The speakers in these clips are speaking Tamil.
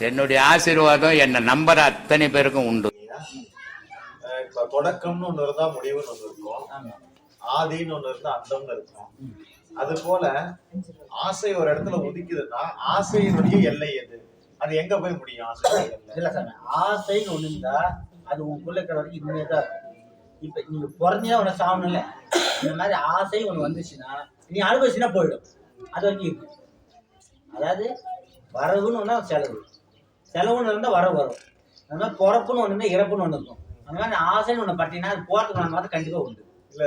என்னுடைய ஆசீர்வாதம் என்னை நம்புற அத்தனை பேருக்கும் உண்டு. இப்ப தொடக்கம்னு ஒண்ணு இருந்தா முடிவுன்னு ஒண்ணு இருக்கும், ஆதின்னு ஒண்ணு இருந்தா அந்தம்னு இருக்கும். அது போல ஆசை ஒரு இடத்துல ஒதுக்குதுன்னா ஆசையினுடைய எல்லை எது? அது எங்க போய் முடியும்? ஆசை இல்ல சார், ஆசைன்னு ஒண்ணு இருந்தா அது உங்களுக்குள்ள இருக்கிற வரைக்கும் இனிமே தான் இருக்கும். இப்ப நீங்க பிறந்தா உன சாகணும்ல, இந்த மாதிரி ஆசை ஒண்ணு வந்துச்சுன்னா நீ அனுபவிச்சுன்னா போயிடும், அது வரைக்கும் இருக்கும். அதாவது வரவுன்னு ஒண்ணா செலவு, செலவுன்னு இருந்தா வரவு வரும். அந்த மாதிரி பிறப்புன்னு ஒண்ணு இருந்தா இறப்புன்னு ஒண்ணு இருக்கும். அந்த மாதிரி ஆசைன்னு ஒண்ணு பட்டீங்கன்னா அது போறதுக்கு நான் மாதிரி கண்டிப்பா உண்டு. இல்ல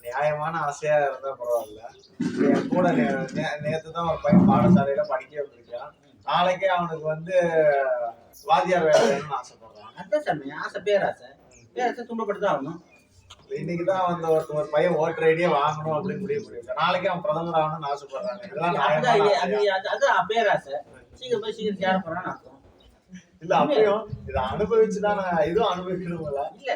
நியாயமான ஆசையா இருந்தா பரவாயில்ல. என் கூட நேத்துதான் ஒரு பையன் பாடசாலையில படிக்க வந்திருக்கான். நாளைக்கே அவனுக்கு வாத்தியார் வேலை வேணும்னு ஆசைப்படுறான். அதான் சாமி ஆசை, பேராசை. பேராசை துன்பப்பட்டுதான் ஆகணும். இன்னைக்குதான் ஒரு பையன் ஓட்டர் ஐடியே வாங்கணும் அப்படின்னு முடிவு பண்ணிருக்கான். நாளைக்கே அவன் பிரதமர் ஆகணும்னு ஆசைப்படுறாங்க. அதான் பேராசை. சீக்கிரம் போய் சீக்கிரம் சேர போறான்னு அர்த்தம். இல்ல அப்பயும் இதை அனுபவிச்சுதான் இதுவும் அனுபவிக்கணுங்களா? இல்ல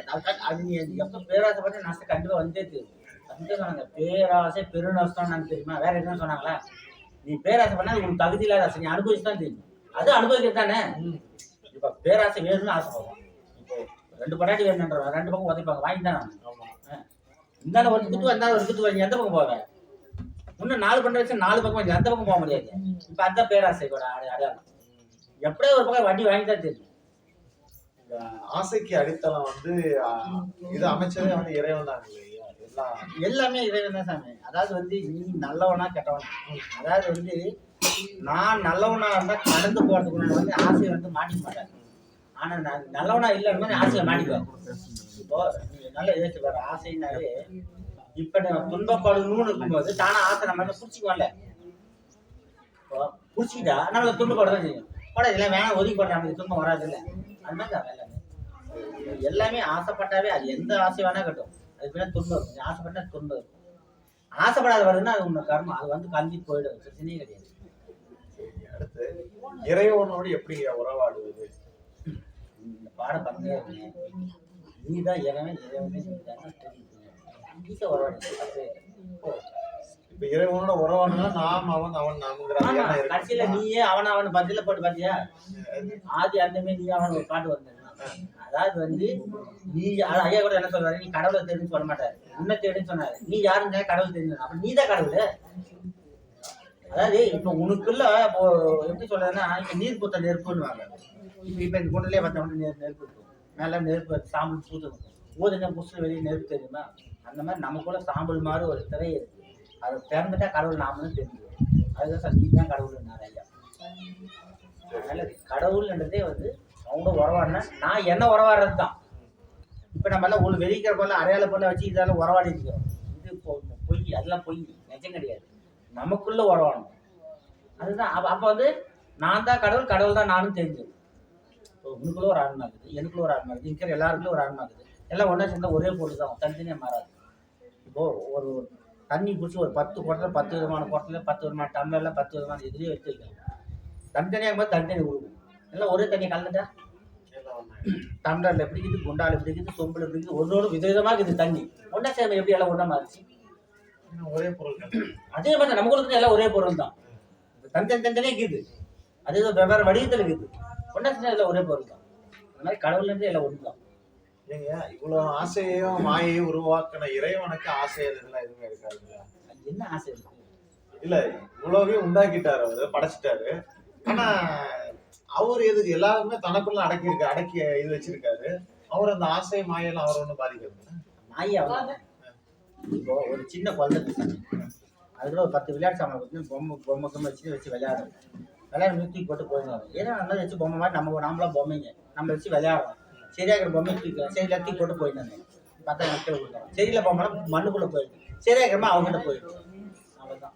அது நீ எப்ப பேராசைப்பட்ட நஷ்டம் கண்டிப்பா வந்தே தெரியும். அதுதான் சொன்னாங்க, பேராசை பெருநஷ்டம் தெரியுமா? வேற என்ன சொன்னாங்களா? நீ பேராசை பண்ணா உனக்கு தகுதி இல்லாத ஆசை, நீ அனுபவிச்சுதான் தெரியும். அது அனுபவிக்கிறது தானே. இப்ப பேராசை வேணும்னு ஆசைப்படுவோம். இப்போ 2 பட்டாட்டி வேணுன்ற 2 பக்கம் உதைப்பாங்க, வாங்கி தான் இருந்தாலும் ஒரு குத்து வந்தாலும் ஒரு குத்து வாங்கி எந்த பக்கம் போவேன்? இன்னும் 4 பண்ண வச்சு 4 பக்கம் வாங்கி எந்த பக்கம் போக முடியாது. இப்ப அந்த பேராசையோட அடையாளம். எப்படியோ ஒரு பக்கம் வண்டி வாங்கி தான் தெரியும். ஆசைக்கு அடித்தளம் இது அமைச்சரே இறைவன் தான். எல்லாமே இறைவன் தான் சாமி. அதாவது நீ நல்லவனா கெட்டவனா, அதாவது நான் நல்லவனா இருந்தா கடந்து போறதுக்கு ஆசையை மாட்டிக்க மாட்டேன். ஆனா நான் நல்லவனா இல்லைன்னு ஆசையை மாட்டிக்குவேன். இப்போ நீங்க நல்லா யோசிச்சு பாரு, ஆசைனாலே இப்ப துன்பப்படணும்னு இருக்கும்போது தானே ஆசை நம்ம புடிச்சுக்குவோம்ல. இப்போ புடிச்சுக்கிட்டா நம்மள துன்பப்படதான் செய்யும். போட இதெல்லாம் வேணாம் ஒதுக்கி போடுற, நமக்கு துன்பம் வராது இல்லை. அது மாதிரி தான் எல்லாமே ஆசைப்பட்டாவே அது எந்த ஆசை வேணா கட்டும், அதுக்கு வேணா துன்பம் இருக்கும். ஆசைப்பட்டா துன்பம் இருக்கும். ஆசைப்படாத வருதுன்னா அது உங்க கர்மம், அது கல்வி போயிடும், பிரச்சனையே கிடையாது. அடுத்து இறைவனோடு எப்படி உறவாடுவது? இந்த பாடம் பண்ணியா நீதான் இறைவன், இறைவனே நீதான் உறவாடு. இப்ப இறைவனோட உறவாடுனா நாம் அவன் அவன் நாம்ங்கிற கட்சியில நீயே அவன் அவன் பத்தியில போட்டு பாத்தியா? ஆதி அந்தமே நீ அவன் ஒரு பாட்டு வந்த. அதாவது நீ ஐயா கூட என்ன சொல்றாரு, நீ கடவுளை தெரிஞ்சு சொல்ல மாட்டாரு, உன்னை தேடுன்னு சொன்னாரு. நீ யாருங்க கடவுள் தெரிஞ்சு? அப்ப நீதான் கடவுள். அதாவது இப்ப உனக்குள்ள எப்படி சொல்றதுன்னா, இப்ப நீர் பூத்த நெருப்புன்னு இப்ப இந்த குண்டிலே பார்த்தவங்க நெருப்பு இருக்கும், மேல நெருப்பு சாம்பல் பூத்தணும், ஊதுனா புதுசு வெளியே நெருப்பு தெரியுமா? அந்த மாதிரி நமக்குள்ள சாம்பல் மாதிரி ஒரு திரை இருக்கு, அதை திறந்துட்டா கடவுள் நாமளும் தெரிஞ்சுவோம். அதுதான் சார் நீ தான் கடவுள்னாரு ஐயா. அதனால கடவுள்ன்றதே அவங்க உறவாடினா நான் என்ன உறவாடுறது தான். இப்ப நம்ம எல்லாம் ஒரு வெளிக்கிற போல அடையாள போல வச்சு இதெல்லாம் உறவாடி இருக்கிறோம். இது பொய், அதெல்லாம் பொய், நிஜம் கிடையாது. நமக்குள்ள உறவாடணும். அதுதான் அப்ப நான் தான் கடவுள், கடவுள் தான் நானும் தெரிஞ்சது. இப்போ உனக்குள்ள ஒரு ஆன்மா இருக்குது, எனக்குள்ள ஒரு ஆன்மா இருக்குது, இருக்கிற எல்லாருக்குள்ள ஒரு ஆன்மா இருக்குது. எல்லாம் ஒன்றா சேர்ந்தா ஒரே பொருள் தான், தனித்தனியாக மாறாது. இப்போ ஒரு தண்ணி பிடிச்சி ஒரு 10 குடத்துல 10 விதமான குடத்துல 10 விதமான டம்ளர்ல 10 விதமான இதுலேயே எடுத்து வைக்கலாம். தனித்தனியாக போது தனித்தனி உருகும். எல்லாம் ஒரே தண்ணி கலந்துட்டா டம்ளர்ல எப்படி இருக்குது, குண்டால் எப்படி இருக்குது, சொம்புல எப்படி இருக்குது, ஒன்னோடு விதவிதமாக இருக்குது தண்ணி. ஒன்றா சேர்ந்து எப்படி எல்லாம் ஒன்றா மாறிச்சு? ஒரே பொருள். அதே மாதிரி நமக்கு எல்லாம் ஒரே பொருள் தான், தனித்தனியே இருக்குது. அதே வெவ்வேறு வடிவத்தில் இருக்குது, ஒன்றா சேர்ந்தா எல்லாம் ஒரே பொருள் தான். அந்த மாதிரி கடவுள்ல இருந்து எல்லாம் ஒன்று தான். நீங்க இவ்வளவு ஆசையையும் மாயையும் உருவாக்கின இறைவனுக்கு ஆசை இதெல்லாம் எதுவுமே இருக்காதுங்களா? என்ன ஆசை இருக்கு? இல்ல இவ்வளவையும் உண்டாக்கிட்டாரு, அவரு படைச்சிட்டாரு. ஆனா அவரு எதுக்கு எல்லாருமே தனக்குள்ள அடக்கி இது வச்சிருக்காரு. அவர் அந்த ஆசை மாயெல்லாம் அவர் ஒண்ணு பாதிக்கிறது மாயை. இப்போ ஒரு சின்ன குழந்தை அதுக்குள்ள ஒரு 10 விளையாட்டு சாமான் வச்சு பொம்மை வச்சு விளையாடுறோம். விளையாட தூக்கி போட்டு போயிடுவாங்க. ஏன்னா நல்லா வச்சு பொம்மை மாதிரி நம்மளா பொம்மைங்க நம்ம வச்சு விளையாடுறோம். சரியா இருக்கிற பொம்மை தூக்கி சரி தூக்கி போட்டு போயிட்டாங்க. 10 நாட்கள் கொடுத்தாங்க. சரியில்ல பொம்மை மண்ணுக்குள்ள போயிடுது. சரியா இருக்கிறமா அவங்ககிட்ட போயிடுது. அவ்வளவுதான்.